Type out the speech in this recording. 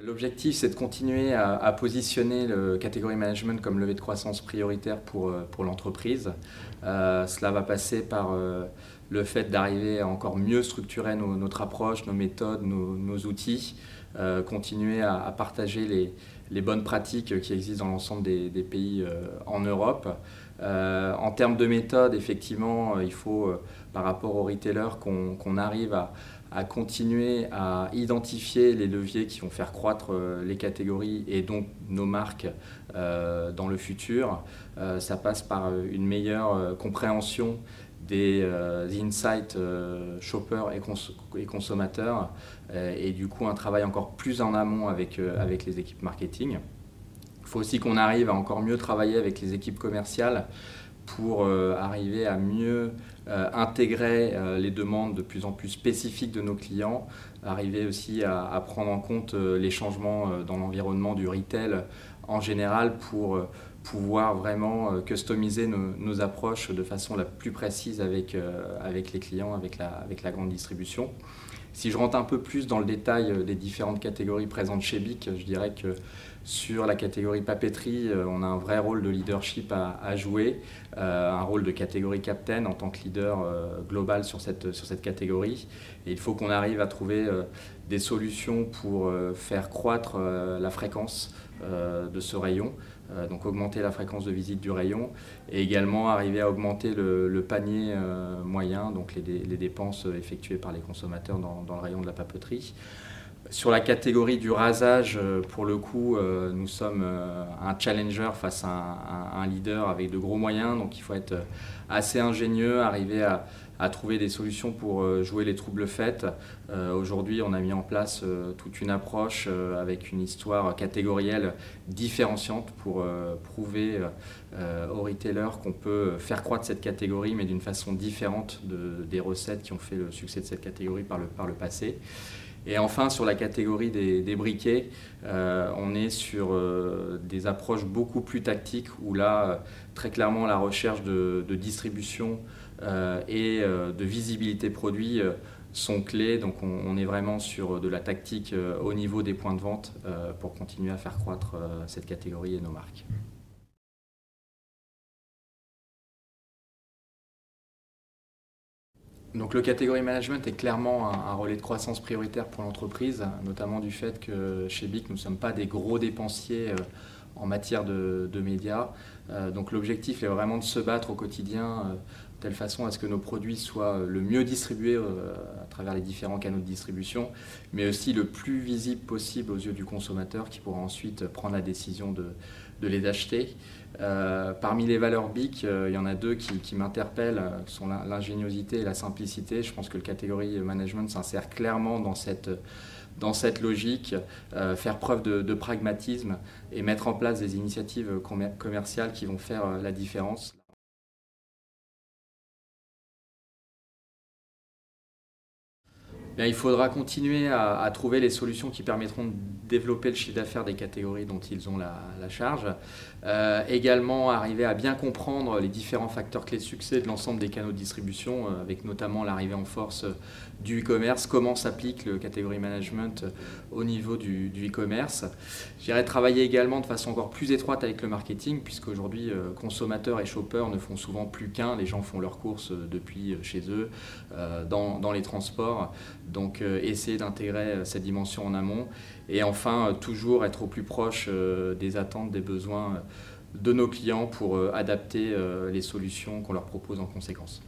L'objectif, c'est de continuer à positionner le category management comme levier de croissance prioritaire pour l'entreprise. Cela va passer par le fait d'arriver à encore mieux structurer notre approche, nos méthodes, nos outils, continuer à partager les bonnes pratiques qui existent dans l'ensemble des pays en Europe. En termes de méthode, effectivement, il faut, par rapport aux retailers, qu'on arrive à continuer à identifier les leviers qui vont faire croître les catégories et donc nos marques dans le futur. Ça passe par une meilleure compréhension des insights shoppers et consommateurs et du coup un travail encore plus en amont avec les équipes marketing. Il faut aussi qu'on arrive à encore mieux travailler avec les équipes commerciales pour arriver à mieux intégrer les demandes de plus en plus spécifiques de nos clients, arriver aussi à prendre en compte les changements dans l'environnement du retail en général pour pouvoir vraiment customiser nos approches de façon la plus précise avec les clients, avec la grande distribution. Si je rentre un peu plus dans le détail des différentes catégories présentes chez BIC, je dirais que sur la catégorie papeterie, on a un vrai rôle de leadership à jouer, un rôle de catégorie captain en tant que leader global sur cette catégorie. Et il faut qu'on arrive à trouver des solutions pour faire croître la fréquence de ce rayon, donc augmenter la fréquence de visite du rayon et également arriver à augmenter le panier moyen, donc les dépenses effectuées par les consommateurs dans le rayon de la papeterie. Sur la catégorie du rasage, pour le coup, nous sommes un challenger face à un leader avec de gros moyens, donc il faut être assez ingénieux, arriver à trouver des solutions pour jouer les troubles faits. Aujourd'hui, on a mis en place toute une approche avec une histoire catégorielle différenciante pour prouver aux retailers qu'on peut faire croître cette catégorie, mais d'une façon différente des recettes qui ont fait le succès de cette catégorie par le passé. Et enfin, sur la catégorie des briquets, on est sur des approches beaucoup plus tactiques où là, très clairement, la recherche de distribution et de visibilité produit sont clés. Donc on est vraiment sur de la tactique au niveau des points de vente pour continuer à faire croître cette catégorie et nos marques. Donc le category management est clairement un relais de croissance prioritaire pour l'entreprise, notamment du fait que chez BIC, nous ne sommes pas des gros dépensiers en matière de médias. Donc l'objectif est vraiment de se battre au quotidien de telle façon à ce que nos produits soient le mieux distribués à travers les différents canaux de distribution, mais aussi le plus visible possible aux yeux du consommateur qui pourra ensuite prendre la décision de les acheter. Parmi les valeurs BIC, il y en a deux qui m'interpellent, sont l'ingéniosité et la simplicité. Je pense que le category management s'insère clairement dans cette logique, faire preuve de pragmatisme et mettre en place des initiatives commerciales qui vont faire la différence. Bien, il faudra continuer à trouver les solutions qui permettront de développer le chiffre d'affaires des catégories dont ils ont la charge. Également, arriver à bien comprendre les différents facteurs clés de succès de l'ensemble des canaux de distribution, avec notamment l'arrivée en force du e-commerce, comment s'applique le category management au niveau du e-commerce. J'irai travailler également de façon encore plus étroite avec le marketing, puisqu'aujourd'hui, consommateurs et shoppers ne font souvent plus qu'un. Les gens font leurs courses depuis chez eux, dans les transports. Donc essayer d'intégrer cette dimension en amont et enfin toujours être au plus proche des attentes, des besoins de nos clients pour adapter les solutions qu'on leur propose en conséquence.